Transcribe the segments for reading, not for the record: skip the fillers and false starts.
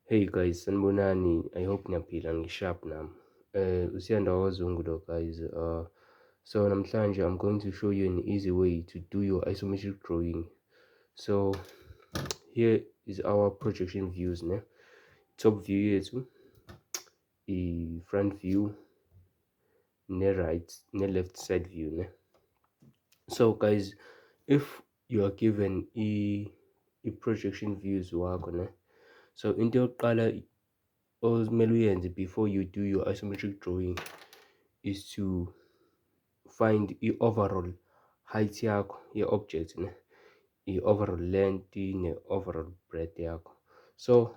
Hey guys, sanibonani. I hope niyaphila ngisharp nami. Usiyanda wazungu lo guys. So namhlanje I'm going to show you an easy way to do your isometric drawing. So here is our projection views, ne? Top view yethu, i-front view, ne-right, ne-left side view, ne? So guys, if you are given i-projection views wakho, ne? So into yokuqala okumele uyenze before you do your isometric drawing is to find i-overall height yakho ye-object, ne? I-overall length ne-overall breadth yakho. So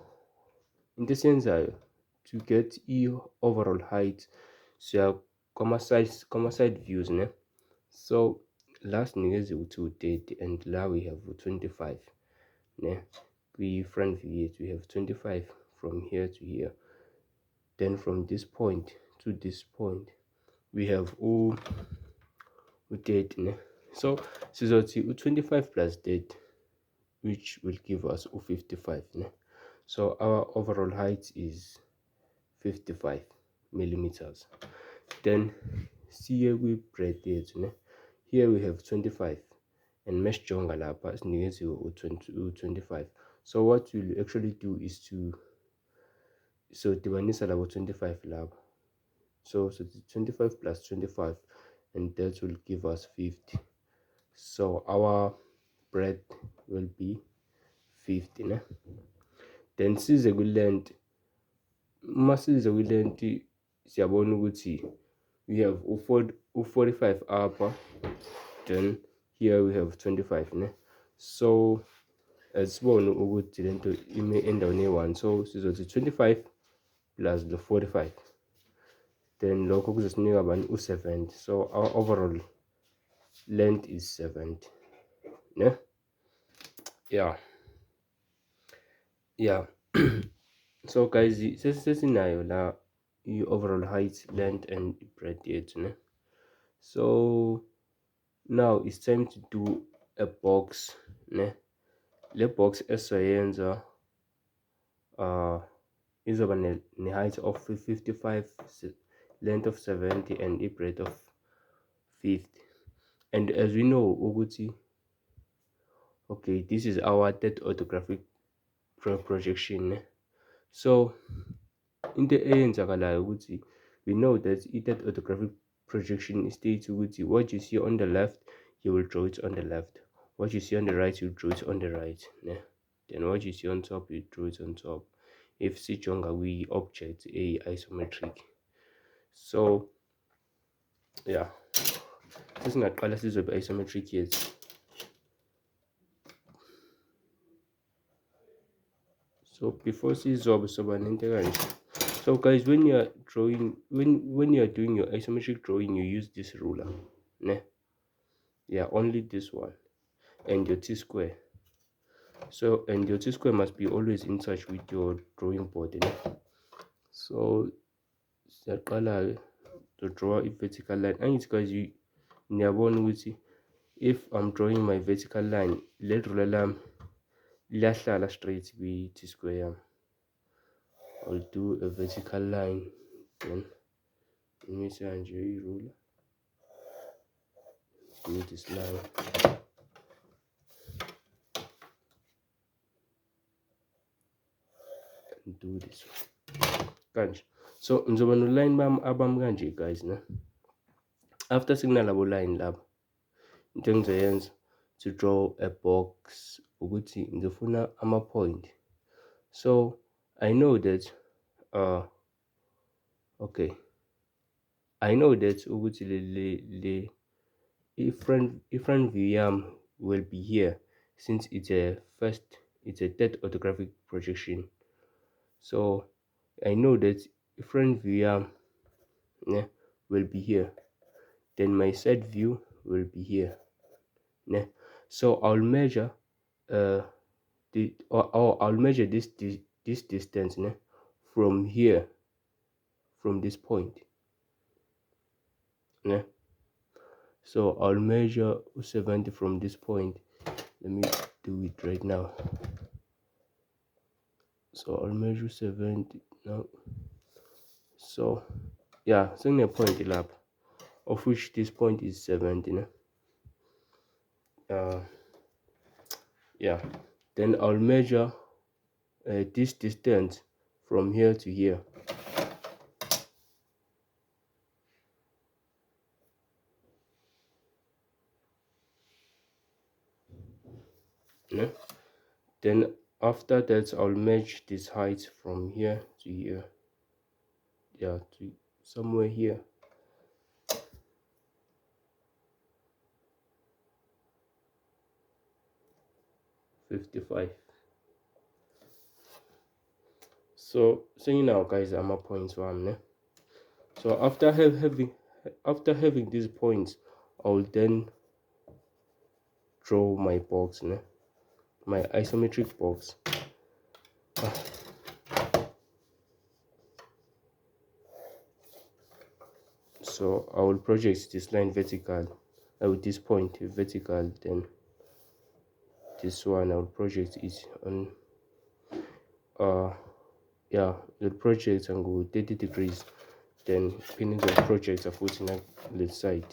into esiyenzayo to get i-overall height siya kwama-side views, ne? So last sinikeze u-230 and la we have u-25, ne? Kwi-front view yethu we have 25 from here to here. Then from this point to this point we have u-30, ne? So sizothi u-25 plus 30, which will give us u-55, ne? So our overall height is 55 millimeters. Then siye kwi-breadth yethu, ne? Here we have 25 and mesijonga lapha sinikeziwe u-25. So what we'll actually do is to dibanisa labo 25 labo. So 25 plus 25, and that will give us 50. So our breadth will be 50, ne? Then size kwi-length. Masize kwi-length siyabona ukuthi we have u-45 upper, then here we have 25, ne? So asibone ukuthi lento ime endaweni ye-1, so sizothi 25 plus the 45, then lokho kuzosinika bani u-70. So our overall length is 70, ne? Yeah. So guys, sesinayo la i-overall height, length and breadth yethu, ne? So now it's time to do a box, ne? Le box esizoyenza izoba ne-height of 55, length of 70 and i-breadth of 50. And as we know ukuthi, okay, this is our third orthographic projection, ne? So into eyenzakalayo ukuthi we know that i-third orthographic projection states ukuthi what you see on the left, you will draw it on the left. What you see on the right, you draw it on the right, ne? Then what you see on top, you draw it on top. If sijonga kwi-object isometric. So yeah, sesingaqala sizobe isometric yethu. So before sizobe soba nento kanje. So guys, when you are drawing, when you are doing your isometric drawing, you use this ruler, ne? Yeah, only this one, and your t-square. So and your t-square must be always in touch with your drawing board, ne? So siyaqala to draw a vertical line. And guys, niyabona ukuthi if I'm drawing my vertical line, le ruler lami liyahlala straight kwi-t-square yami. I'll do a vertical line, then imise kanje i-ruler, do this line, and do this one kanje. So ngizoba no-line abami kanje guys, ne? After sikunalabo line labo, into engizoyenza to draw a box ukuthi ngifuna ama-point. So I know that okay, I know that ukuthi front view yam will be here, since it's a third orthographic projection. So I know that front view yam, ne, will be here, then my side view will be here, ne? So I'll measure I'll measure this distance, ne, from here, from this point, ne? So I'll measure 70 from this point. Let me do it right now. So I'll measure 70 now. So yeah, sing a point lap, of which this point is 70. Uh, yeah. Then I'll measure this distance from here to here. Yeah. Then after that, I'll measure this height from here to here. Yeah, to somewhere here. 55. So saying now, guys, I'm a point one. So after having these points, I'll then draw my box, my isometric box. So I will project this line vertical, with this point vertical. Then this one I will project it on yeah, the project and go 30 degrees. Then pinning the project of putting on the side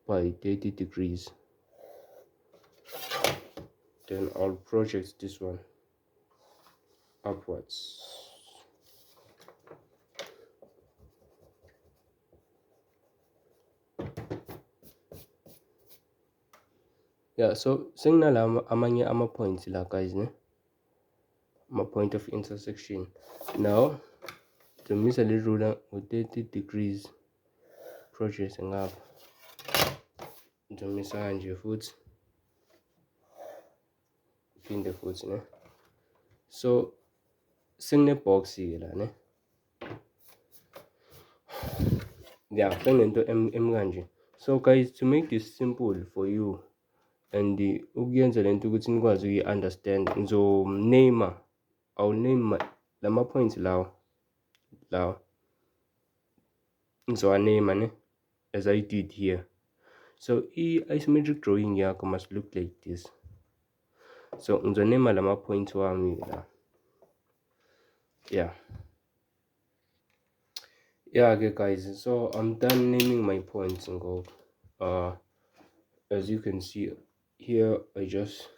by 30 degrees. Then I'll project this one upwards. Yeah, so signal amanye ama-points la, guys, my point of intersection. Now the missile ruler with 30 degrees project ngapha. Ngizomisa kanje futhi phinde futhi, so sengine-box la, yeah, senginento kanje. So guys, to make this simple for you and ukuyenza lento ukuthi nikwazi ukuyi-understand, ngizomname, I'll name lama-points lawa ngizowaname, as I did here. So i-isometric drawing yakho must look like this. So ngizoname lama-points wami la. Yeah, okay guys, so I'm done naming my points and go. As you can see here, I just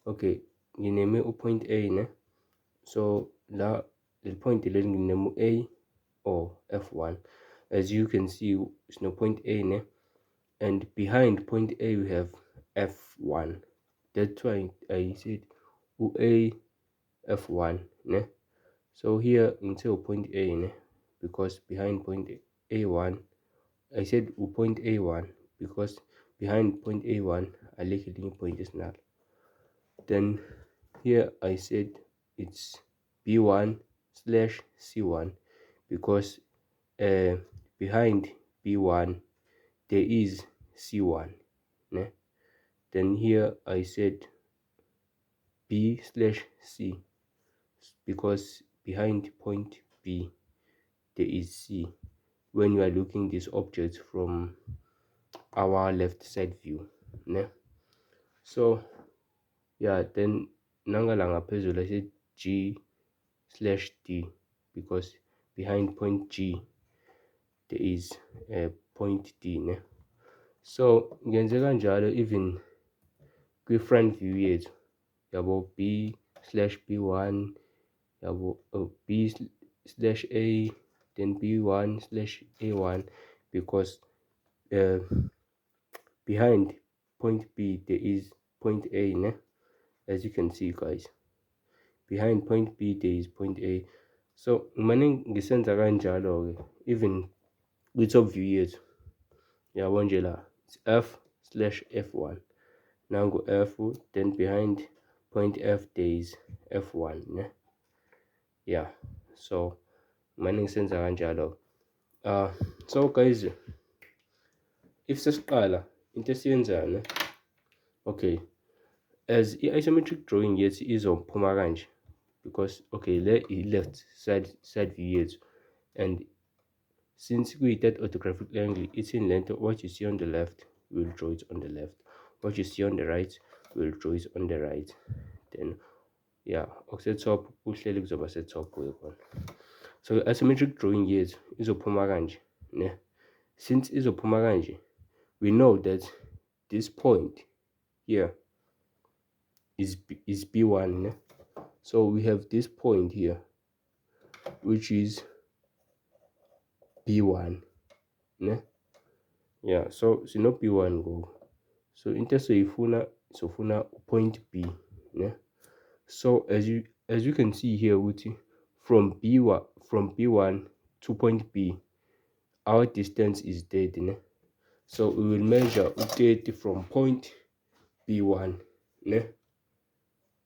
nginame point A, so la the point leli nginame A or F1. As you can see, it's no point A, and behind point A we have F1. That's why I said A F1, so here until point A, because behind point A1, I said point A1 because behind point A1 I like a point is null. Then here I said it's B1 slash C1 because behind B1 there is C1. Then here I said B slash C because behind point B there is C when you are looking this object from our left side view, so yeah, then nangala ngaphezulu I said G slash D because behind point G there is point D, so ngenze kanjalo even kwi-front view yethu, yabo, B slash B1, yabo, B slash A, then B1 slash A1, because behind point B there is point A, as you can see, guys, behind point B there is point A. So ngimane ngisenza kanjalo-ke even kwi-top view yethu, yabo nje la, it's F slash F1, nangu F, then behind point F there is F1, yeah, so ngimane ngisenza kanjalo. So guys, if sesiqala into esiyenzayo, okay, as i-isometric drawing yethu izophuma kanje, because le i-left side view yethu, and since kuyi-third orthographic angle, it's in length, what you see on the left we'll draw it on the left, what you see on the right we'll draw it on the right. Then yeah, okusetop kuhleli kuzoba setop khona. So isometric drawing yethu izophuma kanje ne. Since izophuma kanje, we know that this point here is B1 ne? So we have this point here which is B1 ne? Yeah, so sino B1 go. So into sofuna point B ne? So as you can see here, from B1 to point B, our distance is 30 ne? So we will measure 30 from point B1 ne?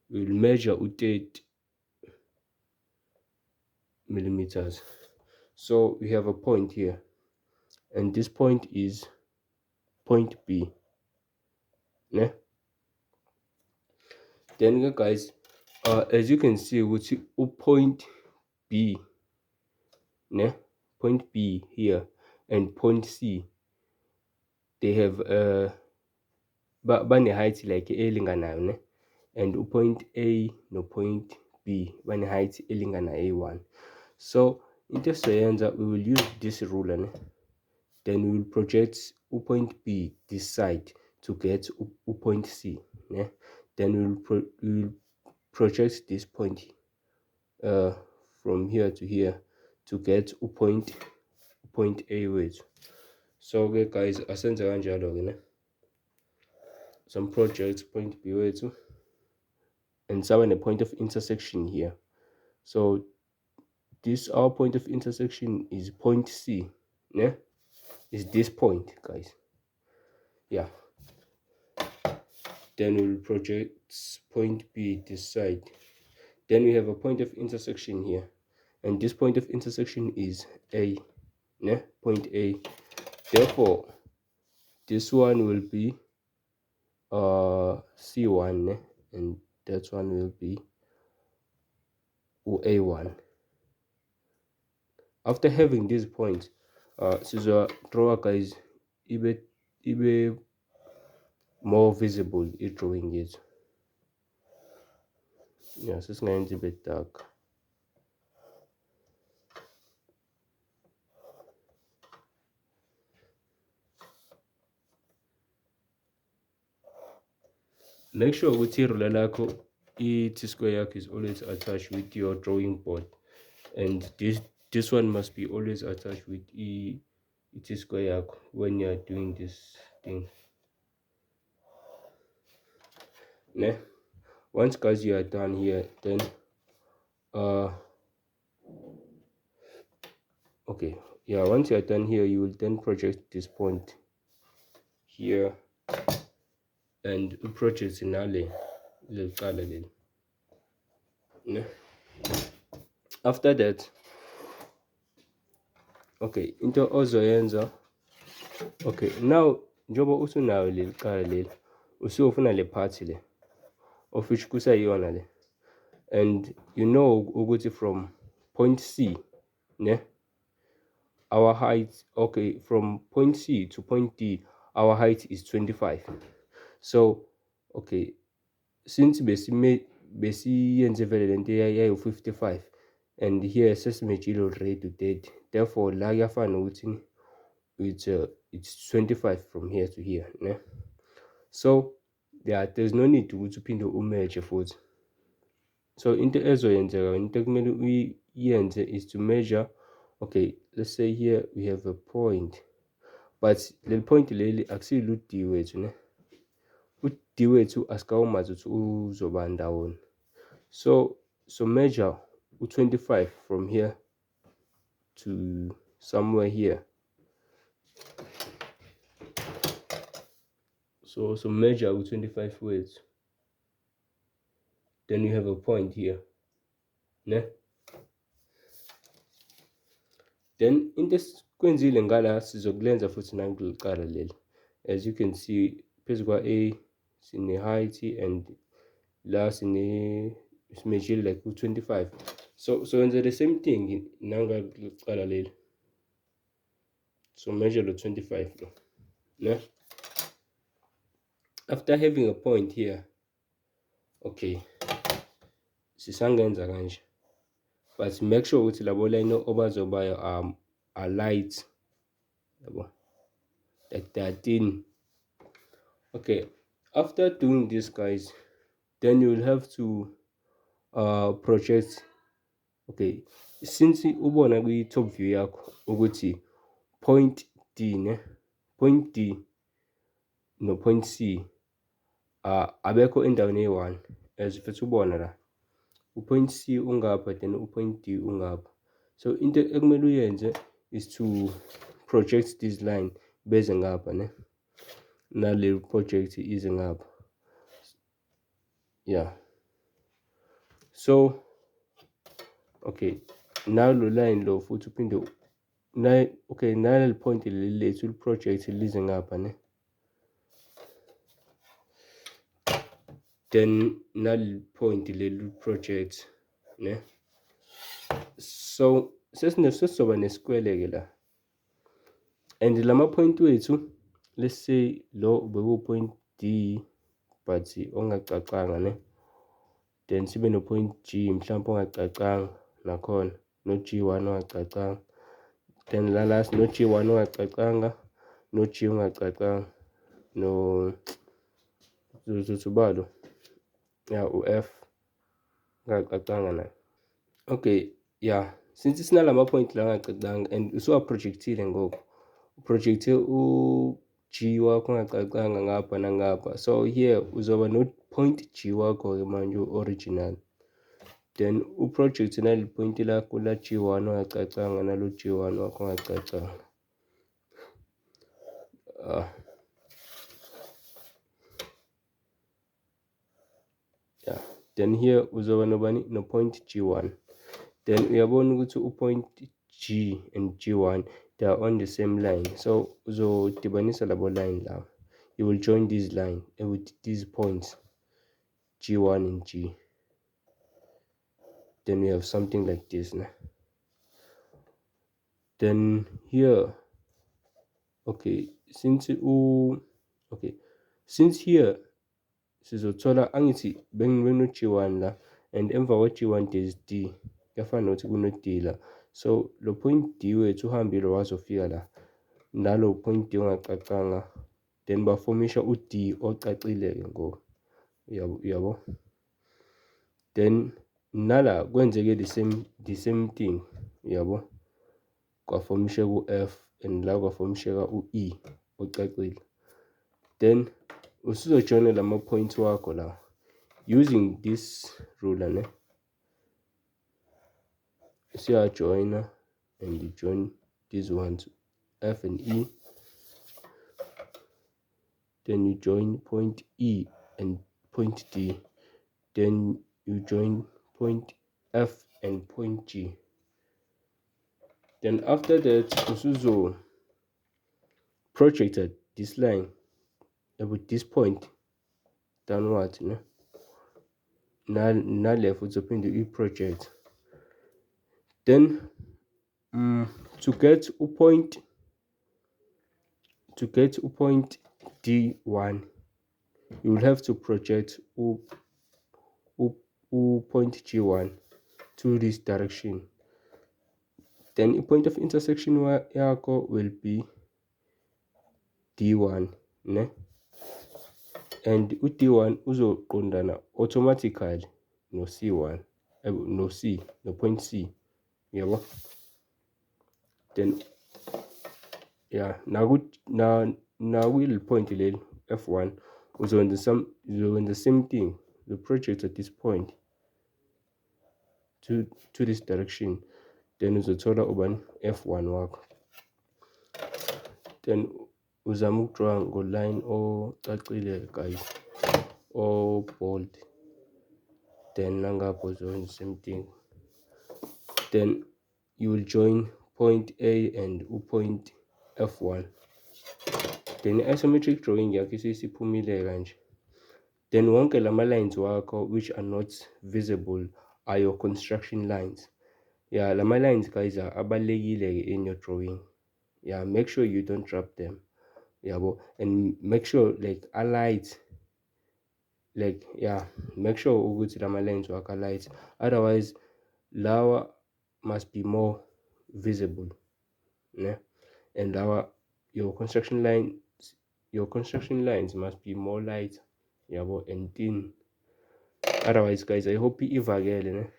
We will measure 30 millimeters. So we have a point here, and this point is point B ne? Then guys, as you can see, point B ne? Point B here and point C, they have bane height like elinganayo ne? And point A no point B bane height elingana A1. So into siyenza, we will use this ruler ne? Then we will project point B this side to get point C ne? Then we will project this point from here to here to get point A wethu. So guys, asenze kanjalo ke ne? Some projects point B wethu, and some a point of intersection here. So this our point of intersection is point C ne? Is this point, guys. Yeah. Then we'll project point B this side. Then we have a point of intersection here, and this point of intersection is A ne? Point A. Therefore this one will be C1 ne? And that one will be A1. After having these points, draw guys, ibe more visible drawing it. Yeah, so it's going to be dark. Make sure ukuthi iruler lakho T-square yakho is always attached with your drawing board, and this one must be always attached with T-square yakho when you are doing this thing ne? Once guys you are done here, then okay, yeah, once you are done here, you will then project this point here and project nale leqala leli ne? After that, okay, into ozoyenza, okay, now njoba usunayo leli qala leli, usiyofuna le part le of which kusayiyona le, and you know ukuthi from point C ne? Our height, okay, from point C to point D, our height is 25. So okay, since besiyenze vele lento yayo 55, and here sesimejile already to 30, therefore la kuyafana ukuthi it's 25 from here to here ne? So yeah, there's no need ukuthi uphinde umeasure futhi. So into ezoyenzeka, into kumele uyenze is to measure. Okay, let's say here we have a point, but leli point leli akusilo D wethu ne? U-D wethu asikawumazi ukuthi uzoba ndawoni. So measure u-25 from here to somewhere here. So measure u-25 wethu, then you have a point here ne? Then into kwenzile ngala sizokulenza futhi nangiqala leli. As you can see, phezu kwa A sine height and la simejile like u-25. So wenza the same thing nangiqala leli. So measure the 25 lo ne? After having a point here, okay, sisangenza kanje, but make sure ukuthi labo line obazobayo are light, yabo, like they are thin. Okay, after doing this, guys, then you will have to project. Okay, since ubona kwi-top view yakho ukuthi point D point D no point C abekho endaweni eyi-1, as futhi ubona la u-point C ungapha then u-point D ungapha. So into ekumele uyenze is to project this line beze ngapha nale project ize ngapha, yeah. So okay, nalo line lo futhi uphinde okay, naleli point leli lethu li-project lize ngapha then naleli point leli project so sesizoba nesikwele-ke la, and lama point wethu, let's say lo bekuwu-point D but ongacacanga then sibe no-point G mhlawumbe ongacacanga nakhona, no G1 ongacacanga, then la last no G1 ongacacanga, no G ongacacanga, no ubalo, ya u-F ongacacanga naye. Okay, yeah, since sinalama point la angacacanga and usuwaprojectile ngoku, uprojecte u-G wakho ongacacanga ngapha nangapha, so here uzoba no-point G wakho-ke manje original, then uproject nali point lakho la G1 ongacacanga nalo G1 wakho ongacacanga. Yeah, then here uzoba nobani no point G1, then uyabona ukuthi u-point G and G1 they are on the same line, so uzodibanisa labo line lawa, you will join this line with these points G1 and G, then we have something like this then here, okay, since here sizothola angithi bengino G1 la and emva kwe-G1 there is D, kuyafana nokuthi kuno-D la, so lo point D wethu uhambile wazofika la nalo point D ongacacanga, then bafomisha u-D ocacile-ke ngoku, uyabo, then nala kwenzeke the same thing, uyabo, kwafomisheka u-F and la kwafomisheka u-E ocacile, then usuzojoyina lama point wakho la using this ruler usuyajoyina and you join these ones F and E, then you join point E and point D, then you join point F and point G, then after that usuzo projected this line with this point downwards nale futhi uzophinde uyi-project, then to get u-point D1 you will have to project point G1 to this direction, then a point of intersection yakho will be D1 and u-D1 uzoqondana automatically no C1 no point C, yabo, then yeah, now will point leli F1 uzowenza the same thing, the project at this point to this direction, then uzothola ubani F1 wakho, then uzama ukudraw ngo-line ocacile guys, or bold, then nangapho uzowenza the same thing, then you will join point A and point F1, then isometric drawing yakho isiphumile kanje, then wonke lama lines wakho which are not visible are your construction lines. Yeah, lama lines guys are abalulekile in your drawing. Yeah, make sure you don't drop them, yabo, and make sure like a light like yeah, make sure ukuthi lama lines wakha light, otherwise lawa must be more visible, ne? And lawa, your construction line, your construction lines must be more light, yabo, and thin. Otherwise guys, I hope ivakele, ne?